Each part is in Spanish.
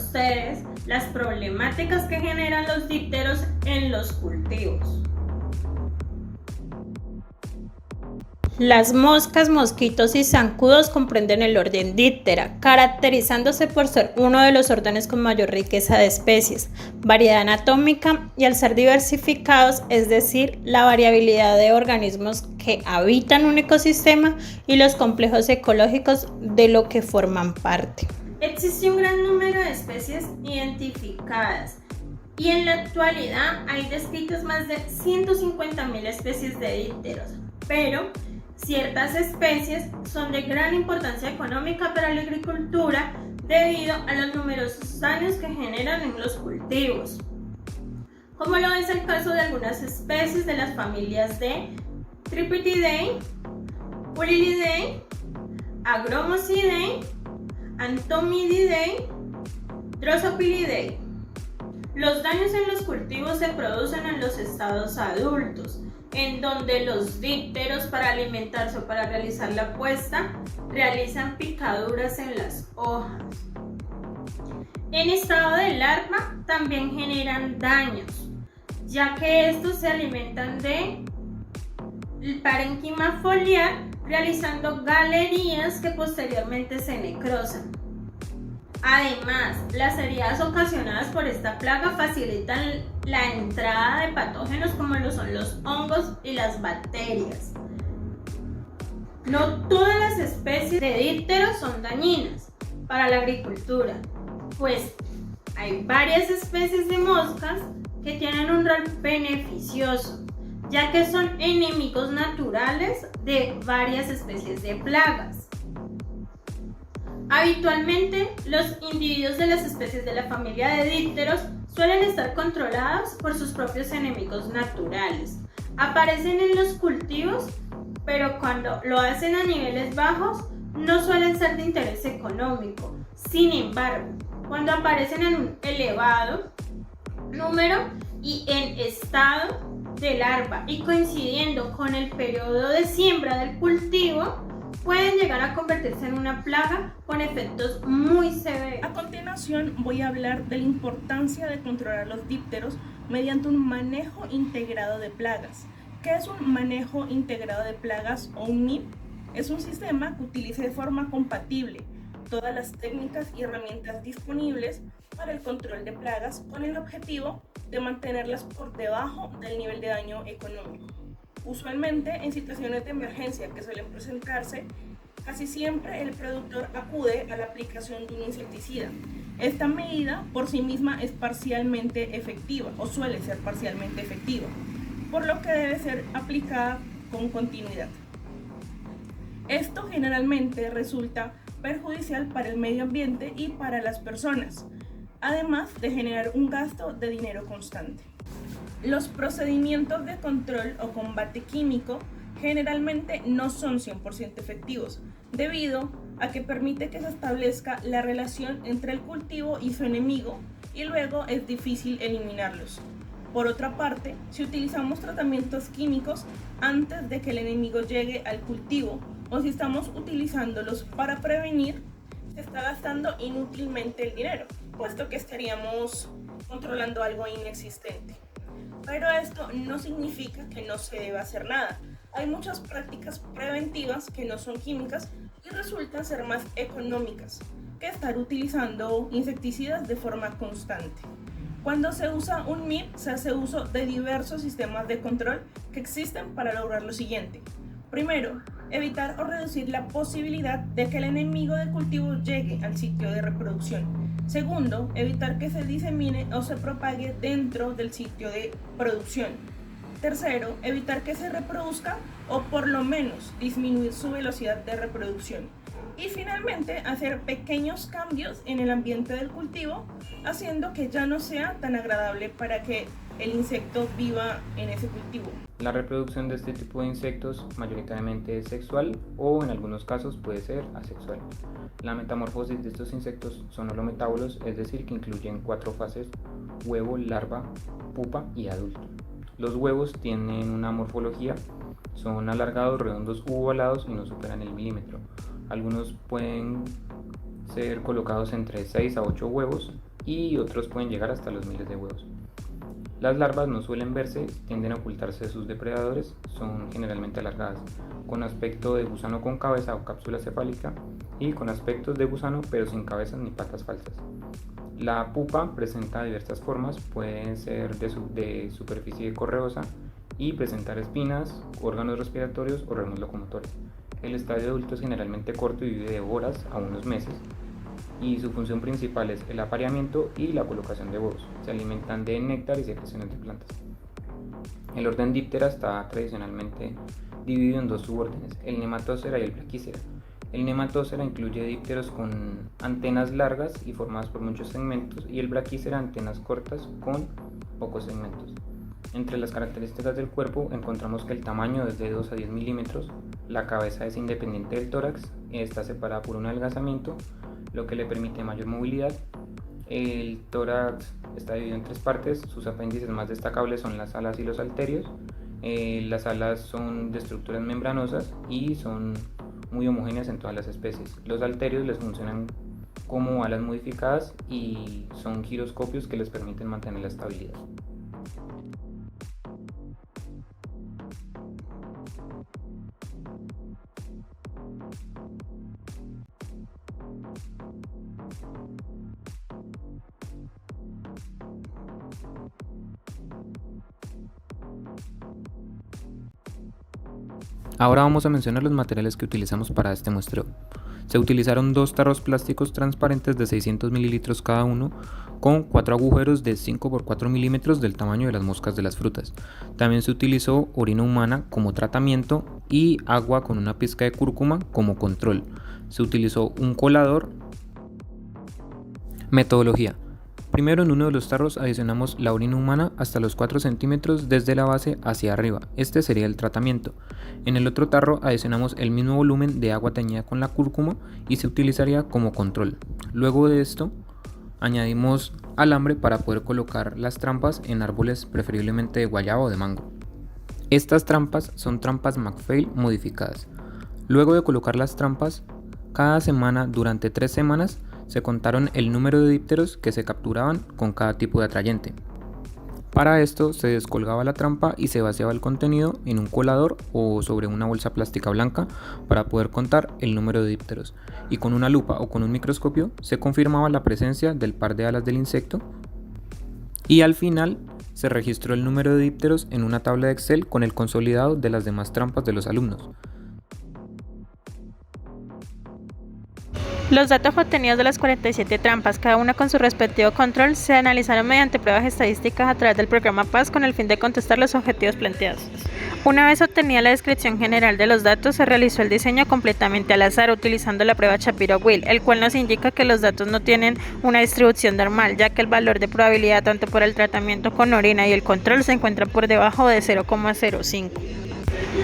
ustedes las problemáticas que generan los dípteros en los cultivos. Las moscas, mosquitos y zancudos comprenden el orden Diptera, caracterizándose por ser uno de los órdenes con mayor riqueza de especies, variedad anatómica y al ser diversificados, es decir, la variabilidad de organismos que habitan un ecosistema y los complejos ecológicos de lo que forman parte. Existe un gran número de especies identificadas y en la actualidad hay descritas más de 150.000 especies de dípteros, pero ciertas especies son de gran importancia económica para la agricultura debido a los numerosos daños que generan en los cultivos, como lo es el caso de algunas especies de las familias de Tripitidae, Pulilidae, Agromosidae, Antomididae, Drosophilidae. Los daños en los cultivos se producen en los estados adultos, en donde los dípteros para alimentarse o para realizar la puesta realizan picaduras en las hojas. En estado de larva también generan daños, ya que estos se alimentan de parénquima foliar realizando galerías que posteriormente se necrosan. Además, las heridas ocasionadas por esta plaga facilitan la entrada de patógenos como lo son los hongos y las bacterias. No todas las especies de dípteros son dañinas para la agricultura, pues hay varias especies de moscas que tienen un rol beneficioso, ya que son enemigos naturales de varias especies de plagas. Habitualmente, los individuos de las especies de la familia de dípteros suelen estar controlados por sus propios enemigos naturales. Aparecen en los cultivos, pero cuando lo hacen a niveles bajos, no suelen ser de interés económico. Sin embargo, cuando aparecen en un elevado número y en estado de larva y coincidiendo con el periodo de siembra del cultivo, pueden llegar a convertirse en una plaga con efectos muy severos. A continuación voy a hablar de la importancia de controlar los dípteros mediante un manejo integrado de plagas. ¿Qué es un manejo integrado de plagas o un MIP? Es un sistema que utiliza de forma compatible todas las técnicas y herramientas disponibles para el control de plagas con el objetivo de mantenerlas por debajo del nivel de daño económico. Usualmente, en situaciones de emergencia que suelen presentarse, casi siempre el productor acude a la aplicación de un insecticida. Esta medida por sí misma es parcialmente efectiva o suele ser parcialmente efectiva, por lo que debe ser aplicada con continuidad. Esto generalmente resulta perjudicial para el medio ambiente y para las personas, además de generar un gasto de dinero constante. Los procedimientos de control o combate químico generalmente no son 100% efectivos, debido a que permite que se establezca la relación entre el cultivo y su enemigo y luego es difícil eliminarlos. Por otra parte, si utilizamos tratamientos químicos antes de que el enemigo llegue al cultivo o si estamos utilizándolos para prevenir, se está gastando inútilmente el dinero, puesto que estaríamos controlando algo inexistente. Pero esto no significa que no se deba hacer nada. Hay muchas prácticas preventivas que no son químicas y resultan ser más económicas que estar utilizando insecticidas de forma constante. Cuando se usa un MIP, se hace uso de diversos sistemas de control que existen para lograr lo siguiente. Primero, evitar o reducir la posibilidad de que el enemigo del cultivo llegue al sitio de reproducción. Segundo, evitar que se disemine o se propague dentro del sitio de producción. Tercero, evitar que se reproduzca o por lo menos disminuir su velocidad de reproducción. Y finalmente, hacer pequeños cambios en el ambiente del cultivo, haciendo que ya no sea tan agradable para que el insecto viva en ese cultivo. La reproducción de este tipo de insectos mayoritariamente es sexual o en algunos casos puede ser asexual. La metamorfosis de estos insectos son holometábolos, es decir, que incluyen 4 fases: huevo, larva, pupa y adulto. Los huevos tienen una morfología, son alargados, redondos u ovalados y no superan el milímetro. Algunos pueden ser colocados entre 6 a 8 huevos y otros pueden llegar hasta los miles de huevos. Las larvas no suelen verse, tienden a ocultarse de sus depredadores, son generalmente alargadas, con aspecto de gusano con cabeza o cápsula cefálica y con aspectos de gusano pero sin cabezas ni patas falsas. La pupa presenta diversas formas, pueden ser de superficie correosa y presentar espinas, órganos respiratorios o remos locomotores. El estadio adulto es generalmente corto y vive de horas a unos meses, y su función principal es el apareamiento y la colocación de huevos. Se alimentan de néctar y secreciones de plantas. El orden Diptera está tradicionalmente dividido en dos subórdenes, el Nematocera y el Brachysera. El Nematocera incluye dípteros con antenas largas y formadas por muchos segmentos, y el Brachysera antenas cortas con pocos segmentos. Entre las características del cuerpo encontramos que el tamaño es de 2 a 10 milímetros, la cabeza es independiente del tórax, está separada por un adelgazamiento, lo que le permite mayor movilidad. El tórax está dividido en 3 partes, sus apéndices más destacables son las alas y los halterios. Las alas son de estructuras membranosas y son muy homogéneas en todas las especies. Los halterios les funcionan como alas modificadas y son giroscopios que les permiten mantener la estabilidad. Ahora vamos a mencionar los materiales que utilizamos para este muestreo. Se utilizaron 2 tarros plásticos transparentes de 600 mililitros cada uno, con 4 agujeros de 5 por 4 milímetros del tamaño de las moscas de las frutas. También se utilizó orina humana como tratamiento y agua con una pizca de cúrcuma como control. Se utilizó un colador. Metodología. Primero, en uno de los tarros adicionamos la orina humana hasta los 4 centímetros desde la base hacia arriba. Este sería el tratamiento. En el otro tarro adicionamos el mismo volumen de agua teñida con la cúrcuma y se utilizaría como control. Luego de esto, añadimos alambre para poder colocar las trampas en árboles preferiblemente de guayaba o de mango. Estas trampas son trampas McPhail modificadas. Luego de colocar las trampas, cada semana durante 3 semanas se contaron el número de dípteros que se capturaban con cada tipo de atrayente. Para esto se descolgaba la trampa y se vaciaba el contenido en un colador o sobre una bolsa plástica blanca para poder contar el número de dípteros, y con una lupa o con un microscopio se confirmaba la presencia del par de alas del insecto, y al final se registró el número de dípteros en una tabla de Excel con el consolidado de las demás trampas de los alumnos. Los datos obtenidos de las 47 trampas, cada una con su respectivo control, se analizaron mediante pruebas estadísticas a través del programa PAS con el fin de contestar los objetivos planteados. Una vez obtenida la descripción general de los datos, se realizó el diseño completamente al azar utilizando la prueba Shapiro-Wills, el cual nos indica que los datos no tienen una distribución normal, ya que el valor de probabilidad tanto por el tratamiento con orina y el control se encuentra por debajo de 0,05.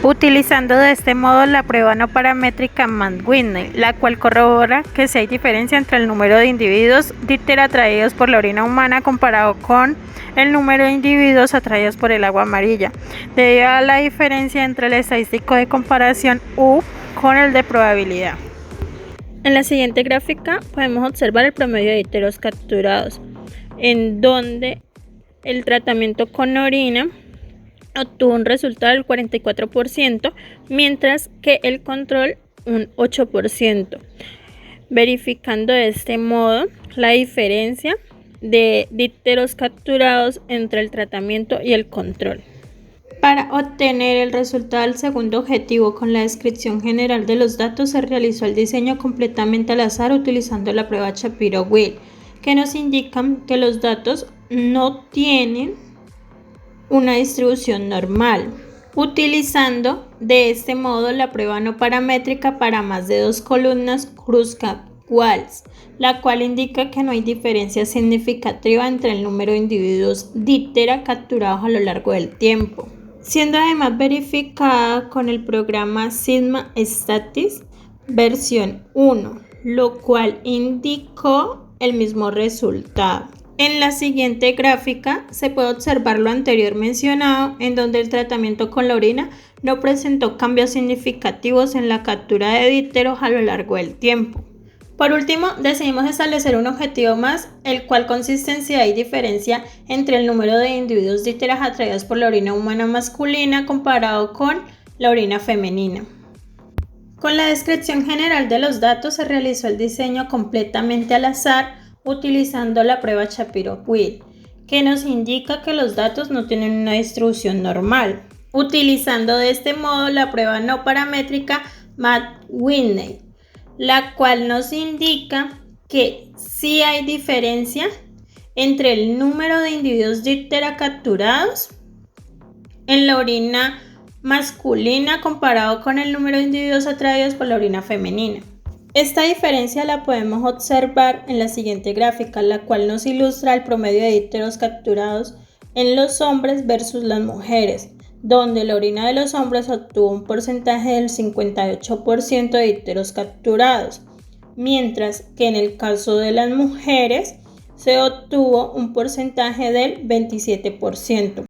Utilizando de este modo la prueba no paramétrica Mann-Whitney, la cual corrobora que si hay diferencia entre el número de individuos díptera atraídos por la orina humana comparado con el número de individuos atraídos por el agua amarilla, debido a la diferencia entre el estadístico de comparación U con el de probabilidad. En la siguiente gráfica podemos observar el promedio de dípteros capturados, en donde el tratamiento con orina obtuvo un resultado del 44%, mientras que el control un 8%, verificando de este modo la diferencia de dípteros capturados entre el tratamiento y el control. Para obtener el resultado del segundo objetivo con la descripción general de los datos, se realizó el diseño completamente al azar utilizando la prueba Shapiro-Wills, que nos indican que los datos no tienen una distribución normal, utilizando de este modo la prueba no paramétrica para más de 2 columnas Kruskal-Waltz, la cual indica que no hay diferencia significativa entre el número de individuos díptera capturados a lo largo del tiempo, siendo además verificada con el programa Sigma Statistics versión 1, lo cual indicó el mismo resultado. En la siguiente gráfica se puede observar lo anterior mencionado, en donde el tratamiento con la orina no presentó cambios significativos en la captura de dípteros a lo largo del tiempo. Por último, decidimos establecer un objetivo más, el cual consiste en si hay diferencia entre el número de individuos dípteras atraídos por la orina humana masculina comparado con la orina femenina. Con la descripción general de los datos se realizó el diseño completamente al azar utilizando la prueba Shapiro-Wilk, que nos indica que los datos no tienen una distribución normal, utilizando de este modo la prueba no paramétrica Matt-Whitney, la cual nos indica que sí hay diferencia entre el número de individuos díptera capturados en la orina masculina comparado con el número de individuos atraídos por la orina femenina. Esta diferencia la podemos observar en la siguiente gráfica, la cual nos ilustra el promedio de dípteros capturados en los hombres versus las mujeres, donde la orina de los hombres obtuvo un porcentaje del 58% de dípteros capturados, mientras que en el caso de las mujeres se obtuvo un porcentaje del 27%.